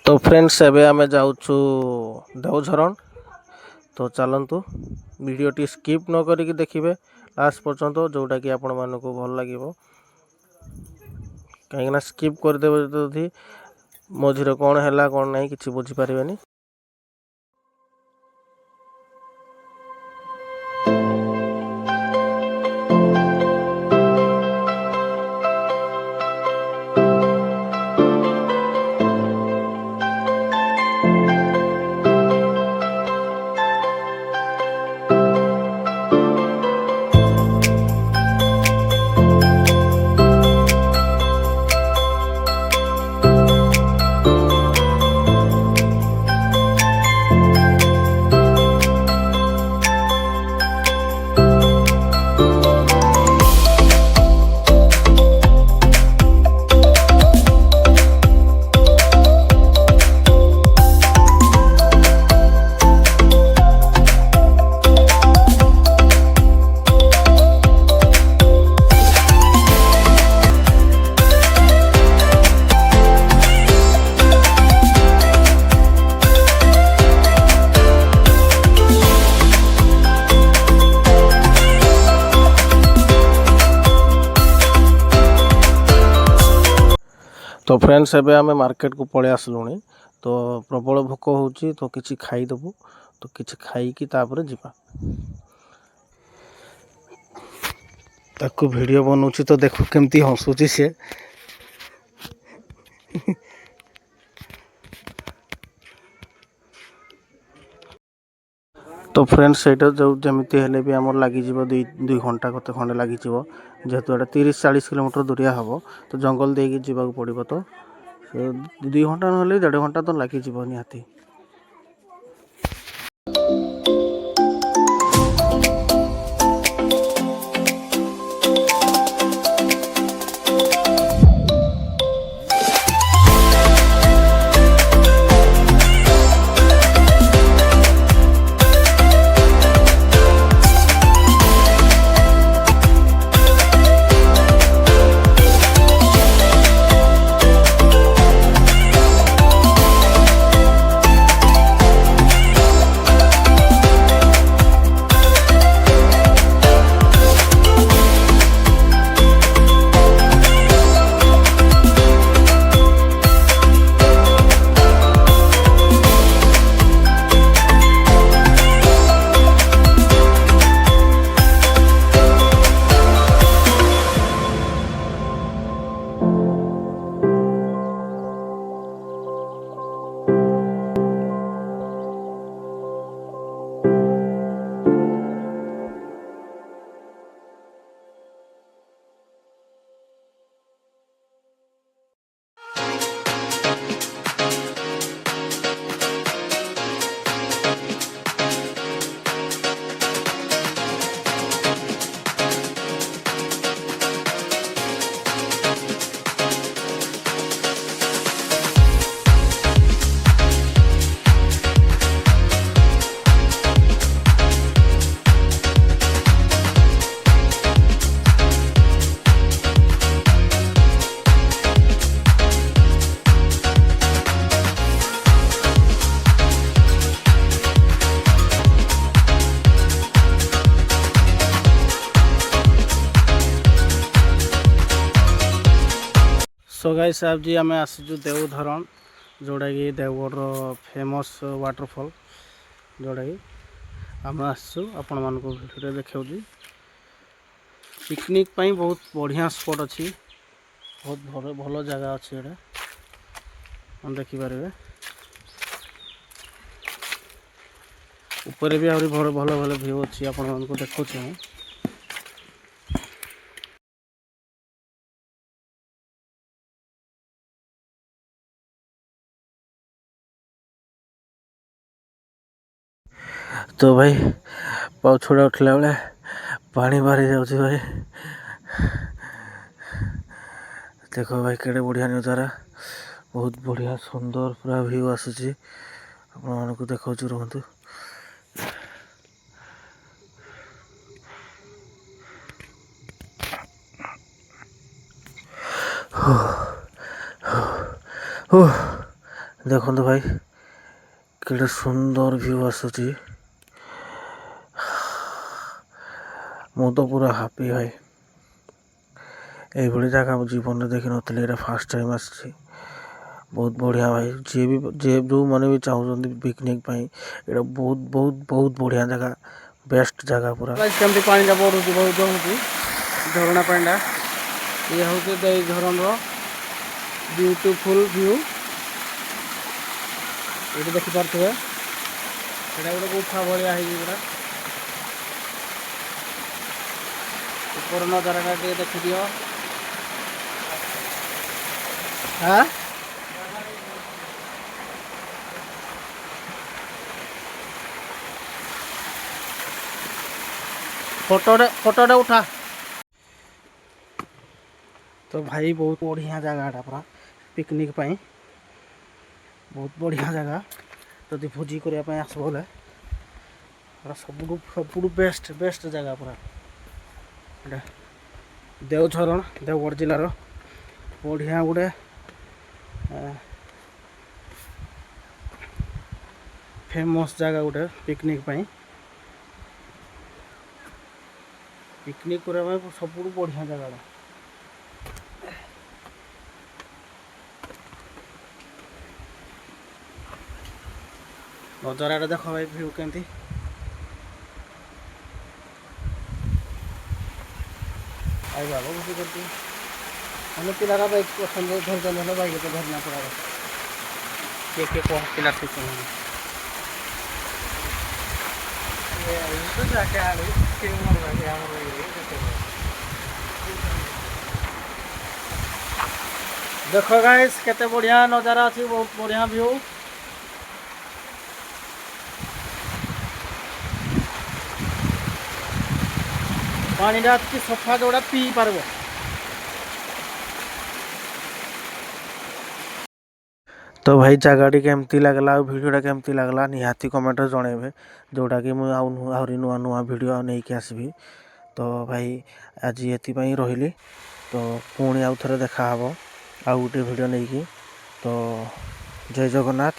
तो फ्रेंड्स एबे आमे जाउछु देवझरण। तो चलतु वीडियोटी स्किप न करिक देखिए लास्ट पर्यंत जोटा कि आपण मानक भल लगे कहीं स्किप करदेवे जदि मझिरे कौन है कौन नहीं किसी बुझीपारे। तो फ्रेंड्स एबे आमे मार्केट को पळे आसलुनी। तो प्रबल भोक होची तो किछि खाइदेबु। तो किछि खाइकी तापर जिबा। ताको वीडियो बनउची तो देखो केमती हंसुची से। तो फ्रेंड्स सेटा जो जमिति हेले भी हमर लागि जीवो 2 घंटा कते खंडे लागि जीवो। जेहेतु एटा 30-40 किलोमीटर दूरिया हबो तो जंगल देकी जीवाक पड़िबो। तो 2 घंटा नहले 1.5 घंटा तो लागि जीवो निहाती। सो गाइस साहब जी आम आसचु देवधरण जोड़ा कि देवगढ़ फेमस वाटरफॉल जोड़ा कि आम आसचु आपण मान भिडियो देखा पिकनिक पाई बहुत बढ़िया स्पॉट अच्छी बहुत भल जगह अच्छी हम देखिपारे ऊपर भी आहरी भल भल व्यू अच्छी आपण मान देखुचे। तो भाई पछुड़ा उठला बेले पानी बाहरी जाऊँ भाई। देखो भाई केड़े बढ़िया नजारा बहुत बढ़िया सुंदर पूरा व्यू आसूची आपण को देखा रुहतु। ଦେଖନ୍ତୁ ଭାଇ କେଡ଼େ ସୁନ୍ଦର ଭ୍ୟୁ ଆସୁଛି। ମୁଁ ତ ପୁରା ହାପି ଭାଇ। এইଭଳି ଜାଗା ମୁଁ ଜୀବନରେ ଦେଖିନଥିଲି, ଏଇଟା ଫାର୍ଷ୍ଟ ଟାଇମ୍ ଆସିଛି। ବହୁତ ବଢ଼ିଆ ଭାଇ। ଯେଉଁମାନେ ବି ଚାହୁଁଛନ୍ତି ପିକନିକ୍ ପାଇଁ ଏଇଟା ବହୁତ ବହୁତ ବହୁତ ବଢ଼ିଆ ଜାଗା, ବେଷ୍ଟ ଜାଗା ପୁରା। କେମିତି ପାଣିଟା ବଢ଼ୁଛି ବହୁତ ହେଉଛି ଝରଣା ପାଣିଟା। ଇଏ ହେଉଛି ଦେଇ ଝରଣାର ବ୍ୟୁଟିଫୁଲ୍ ଭ୍ୟୁ। ଏଇଠି ଦେଖିପାରୁଥିବେ ଏଇଟା ଗୋଟେ ଗୁଫା ଭଳିଆ ହେଇଛି ପୁରା। ଉପର ନଜାରାଟା ଟିକେ ଦେଖିଦିଅ। ଫଟୋଟା ଉଠା। ତ ଭାଇ ବହୁତ ବଢ଼ିଆ ଜାଗାଟା ପୁରା ପିକନିକ୍ ପାଇଁ, ବହୁତ ବଢ଼ିଆ ଜାଗା। ଯଦି ଭୋଜି କରିବା ପାଇଁ ଆସିବ ବୋଲେ ପୁରା ସବୁଠୁ ବେଷ୍ଟ ଜାଗା ପୁରା ଏଇଟା। ଦେଓଝରଣ ଦେଓଗଡ଼ ଜିଲ୍ଲାର ବଢ଼ିଆ ଗୋଟେ ଫେମସ୍ ଜାଗା ଗୋଟେ ପିକନିକ୍ ପାଇଁ। ପିକନିକ୍ କରିବା ପାଇଁ ସବୁଠୁ ବଢ଼ିଆ ଜାଗାଟା। ନଜାରାଟା ଦେଖ ଭାଇ, ଭ୍ୟୁ କେମିତି। ଆଇ ବାବା ବୁଝି କରୁଛି ଆମେ ପିଲାରା ବାଇକ୍ ପସନ୍ଦ ଧରିଛନ୍ତି ହେଲେ ବାଇକ୍ ତ ଧରିନା ପଡ଼ା। କିଏ କହ ପିଲା ଠିକ୍ ଦେଖ ଗାଇସ୍ କେତେ ବଢ଼ିଆ ନଜାରା ଅଛି, ବହୁତ ବଢ଼ିଆ ଭ୍ୟୁ। ପାଣିଟା ଅଛି ସଫା, ଯୋଉଟା ପିଇ ପାରିବ। ତ ଭାଇ ଜାଗାଟି କେମିତି ଲାଗିଲା ଆଉ ଭିଡ଼ିଓଟା କେମିତି ଲାଗିଲା ନିହାତି କମେଣ୍ଟରେ ଜଣାଇବେ, ଯେଉଁଟାକି ମୁଁ ଆହୁରି ନୂଆ ନୂଆ ଭିଡ଼ିଓ ନେଇକି ଆସିବି। ତ ଭାଇ ଆଜି ଏଥିପାଇଁ ରହିଲି। ତ ପୁଣି ଆଉ ଥରେ ଦେଖାହବ ଆଉ ଗୋଟେ ଭିଡ଼ିଓ ନେଇକି। ତ ଜୟ ଜଗନ୍ନାଥ।